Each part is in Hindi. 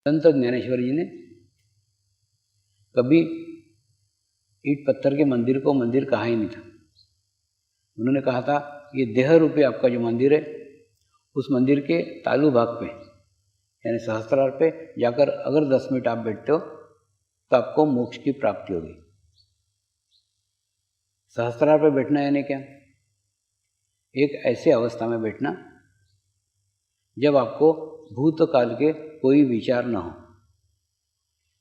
संत ज्ञानेश्वर जी ने कभी ईंट पत्थर के मंदिर को मंदिर कहा ही नहीं था। उन्होंने कहा था ये देह रूपी आपका जो मंदिर है, उस मंदिर के तालू भाग पे यानी सहस्त्रार पे जाकर अगर 10 मिनट आप बैठते हो तो आपको मोक्ष की प्राप्ति होगी। सहस्त्रार पे बैठना यानी क्या? एक ऐसी अवस्था में बैठना जब आपको भूतकाल के कोई विचार न हो।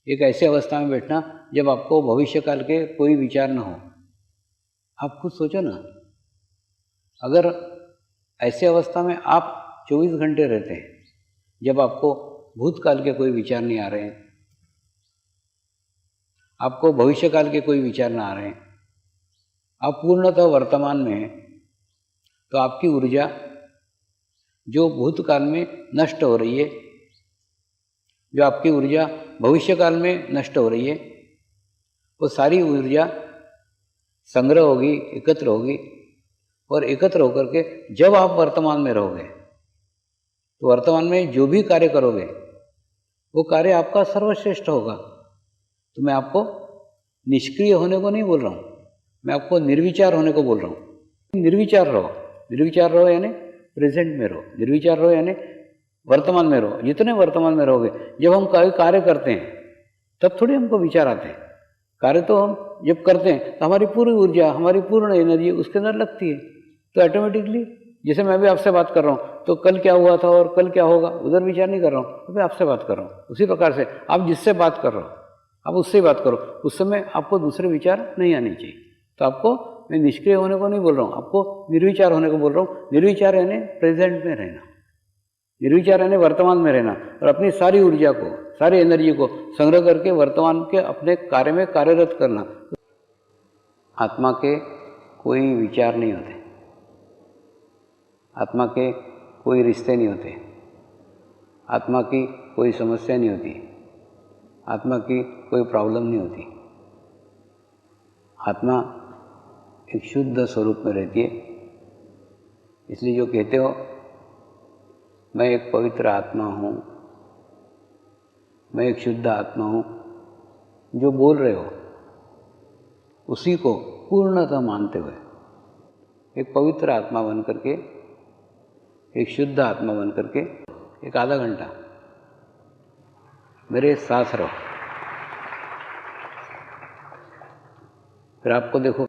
एक ऐसी अवस्था में बैठना जब आपको भविष्यकाल के कोई विचार न हो। आप खुद सोचो ना, अगर ऐसी अवस्था में आप 24 घंटे रहते हैं, जब आपको भूतकाल के कोई विचार नहीं आ रहे हैं, आपको भविष्यकाल के कोई विचार ना आ रहे हैं, आप पूर्णतः वर्तमान में हैं, तो आपकी ऊर्जा जो भूतकाल में नष्ट हो रही है, जो आपकी ऊर्जा भविष्यकाल में नष्ट हो रही है, वो सारी ऊर्जा संग्रह होगी, एकत्र होगी, और एकत्र होकर के जब आप वर्तमान में रहोगे तो वर्तमान में जो भी कार्य करोगे वो कार्य आपका सर्वश्रेष्ठ होगा। तो मैं आपको निष्क्रिय होने को नहीं बोल रहा हूँ, मैं आपको निर्विचार होने को बोल रहा हूँ। निर्विचार रहो, निर्विचार रहो यानी प्रेजेंट में रहो, निर्विचार रहो यानी वर्तमान में रहो। जितने वर्तमान में रहोगे, जब हम कोई कार्य करते हैं तब थोड़ी हमको विचार आते हैं। कार्य तो हम जब करते हैं तो हमारी पूरी ऊर्जा, हमारी पूर्ण एनर्जी उसके अंदर लगती है, तो ऑटोमेटिकली, जैसे मैं भी आपसे बात कर रहा हूँ तो कल क्या हुआ था और कल क्या होगा उधर विचार नहीं कर रहा हूँ, तो मैं आपसे बात कर रहा हूँ। उसी प्रकार से आप जिससे बात कर रहे हो आप उससे ही बात करो, उस समय आपको दूसरे विचार नहीं आने चाहिए। तो आपको मैं निष्क्रिय होने को नहीं बोल रहा हूँ, आपको निर्विचार होने को बोल रहा हूँ। निर्विचार यानी प्रेजेंट में रहना, निर्विचार यानी वर्तमान में रहना, और अपनी सारी ऊर्जा को, सारी एनर्जी को संग्रह करके वर्तमान के अपने कार्य में कार्यरत करना। आत्मा के कोई विचार नहीं होते, आत्मा के कोई रिश्ते नहीं होते, आत्मा की कोई समस्या नहीं होती, आत्मा की कोई प्रॉब्लम नहीं होती। आत्मा एक शुद्ध स्वरूप में रहती है। इसलिए जो कहते हो मैं एक पवित्र आत्मा हूँ, मैं एक शुद्ध आत्मा हूँ, जो बोल रहे हो उसी को पूर्णतः मानते हुए एक पवित्र आत्मा बन करके, एक शुद्ध आत्मा बन करके एक आधा घंटा मेरे साथ रहो, फिर आपको देखो